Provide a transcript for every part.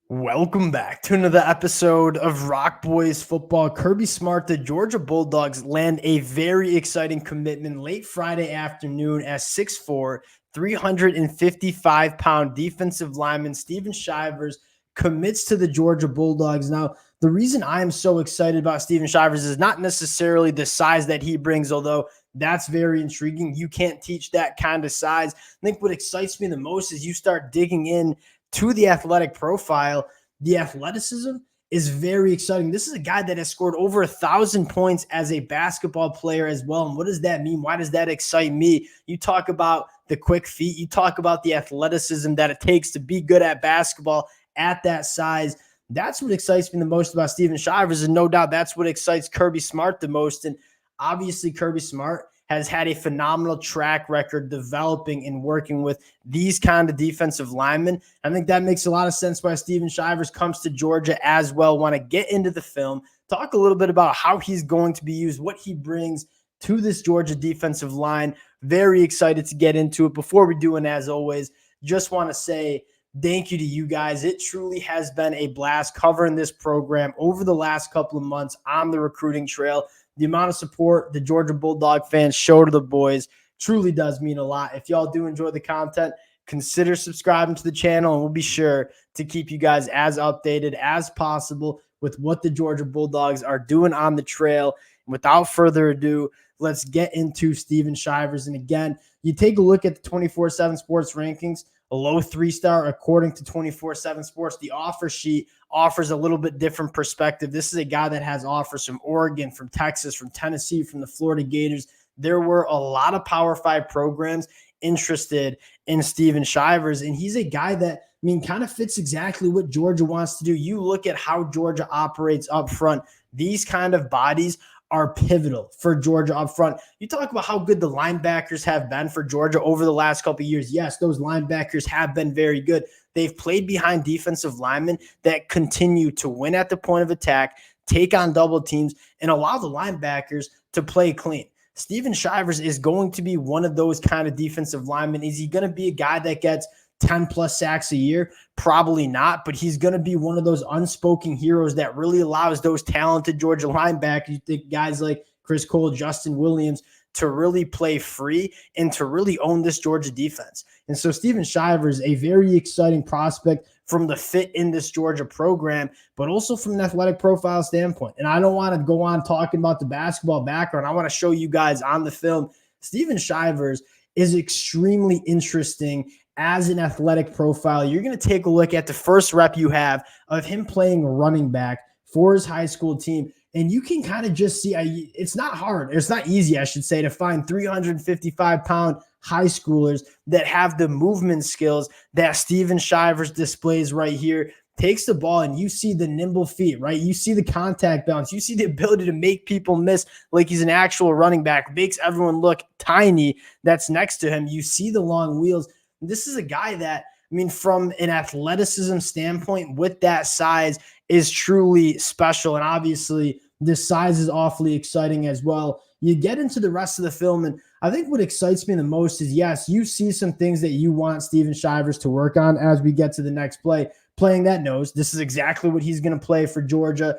Welcome back to another episode of Rock Boys Football. Kirby Smart, the Georgia Bulldogs land a very exciting commitment late Friday afternoon as 6'4", 355-pound defensive lineman Stephon Shivers commits to the Georgia Bulldogs. Now, the reason I am so excited about Stephon Shivers is not necessarily the size that he brings, although that's very intriguing. You can't teach that kind of size. I think what excites me the most is you start digging in to the athletic profile. The athleticism is very exciting. This is a guy that has scored over 1,000 points as a basketball player as well. And what does that mean? Why does that excite me? You talk about the quick feet. You talk about the athleticism that it takes to be good at basketball at that size. That's what excites me the most about Stephon Shivers. And no doubt that's what excites Kirby Smart the most. And obviously Kirby Smart has had a phenomenal track record developing and working with these kind of defensive linemen. I think that makes a lot of sense why Stephon Shivers comes to Georgia as well. Want to get into the film, talk a little bit about how he's going to be used, what he brings to this Georgia defensive line. Very excited to get into it. Before we do, and as always, just want to say thank you to you guys. It truly has been a blast covering this program over the last couple of months on the recruiting trail. The amount of support the Georgia Bulldog fans show to the boys truly does mean a lot. If y'all do enjoy the content, consider subscribing to the channel, and we'll be sure to keep you guys as updated as possible with what the Georgia Bulldogs are doing on the trail. And without further ado, let's get into Stephon Shivers. And again, you take a look at the 24/7 Sports rankings, a low 3-star according to 24/7 Sports. The offer sheet offers a little bit different perspective. This is a guy that has offers from Oregon, from Texas, from Tennessee, from the Florida Gators. There were a lot of Power 5 programs interested in Stephon Shivers, and he's a guy that, kind of fits exactly what Georgia wants to do. You look at how Georgia operates up front. These kind of bodies are pivotal for Georgia up front. You talk about how good the linebackers have been for Georgia over the last couple of years. Yes, those linebackers have been very good. They've played behind defensive linemen that continue to win at the point of attack, take on double teams, and allow the linebackers to play clean. Stephon Shivers is going to be one of those kind of defensive linemen. Is he going to be a guy that gets 10-plus sacks a year? Probably not, but he's going to be one of those unspoken heroes that really allows those talented Georgia linebackers, you think guys like Chris Cole, Justin Williams, to really play free and to really own this Georgia defense. And so Stephon Shivers, a very exciting prospect from the fit in this Georgia program, but also from an athletic profile standpoint. And I don't want to go on talking about the basketball background. I want to show you guys on the film. Stephon Shivers is extremely interesting as an athletic profile. You're going to take a look at the first rep you have of him playing running back for his high school team. And you can kind of just see, it's not hard. It's not easy, I should say, to find 355-pound high schoolers that have the movement skills that Stephon Shivers displays right here. Takes the ball and you see the nimble feet, right? You see the contact balance. You see the ability to make people miss like he's an actual running back. Makes everyone look tiny that's next to him. You see the long wheels. This is a guy that, from an athleticism standpoint, with that size, is truly special. And obviously, this size is awfully exciting as well. You get into the rest of the film, and I think what excites me the most is, yes, you see some things that you want Stephon Shivers to work on as we get to the next play. Playing that nose, this is exactly what he's going to play for Georgia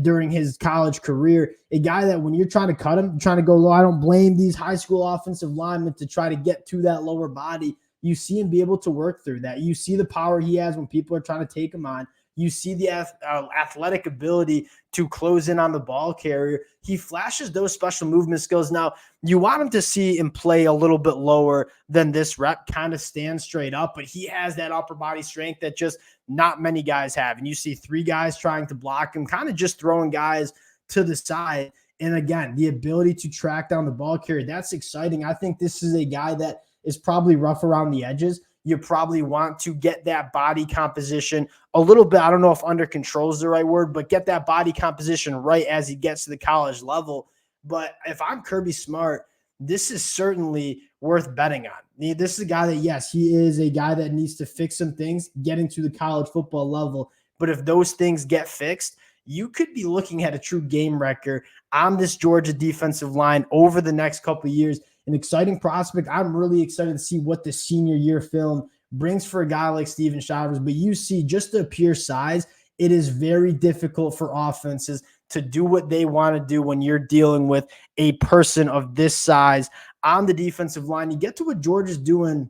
during his college career. A guy that when you're trying to cut him, trying to go low, I don't blame these high school offensive linemen to try to get to that lower body. You see him be able to work through that. You see the power he has when people are trying to take him on. You see the athletic ability to close in on the ball carrier. He flashes those special movement skills. Now, you want him to see him play a little bit lower than this rep, kind of stand straight up, but he has that upper body strength that just not many guys have. And you see 3 guys trying to block him, kind of just throwing guys to the side. And again, the ability to track down the ball carrier, that's exciting. I think this is a guy that is probably rough around the edges. You probably want to get that body composition a little bit. I don't know if under control is the right word, but get that body composition right as he gets to the college level. But if I'm Kirby Smart, this is certainly worth betting on. This is a guy that, yes, he is a guy that needs to fix some things getting to the college football level. But if those things get fixed, you could be looking at a true game wrecker on this Georgia defensive line over the next couple of years. An exciting prospect. I'm really excited to see what the senior year film brings for a guy like Stephon Shivers. But you see just the pure size, it is very difficult for offenses to do what they want to do when you're dealing with a person of this size on the defensive line. You get to what Georgia's doing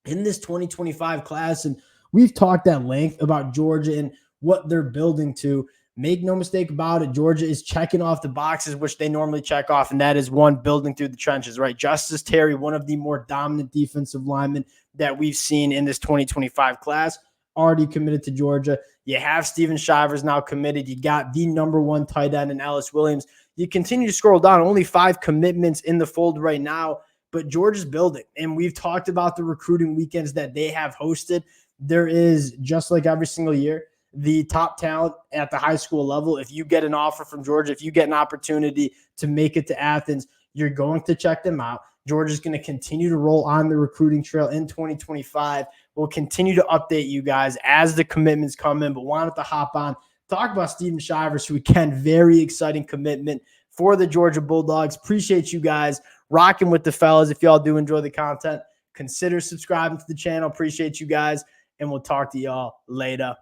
in this 2025 class, and we've talked at length about Georgia and what they're building to. Make no mistake about it, Georgia is checking off the boxes, which they normally check off, and that is one, building through the trenches, right? Justice Terry, one of the more dominant defensive linemen that we've seen in this 2025 class, already committed to Georgia. You have Stephon Shivers now committed. You got the number one tight end in Ellis Williams. You continue to scroll down, only 5 commitments in the fold right now, but Georgia's building. And we've talked about the recruiting weekends that they have hosted. There is, just like every single year, the top talent at the high school level. If you get an offer from Georgia, if you get an opportunity to make it to Athens, you're going to check them out. Georgia's going to continue to roll on the recruiting trail in 2025. We'll continue to update you guys as the commitments come in, but wanted to hop on, talk about Stephon Shivers, who, again, very exciting commitment for the Georgia Bulldogs. Appreciate you guys rocking with the fellas. If y'all do enjoy the content, consider subscribing to the channel. Appreciate you guys, and we'll talk to y'all later.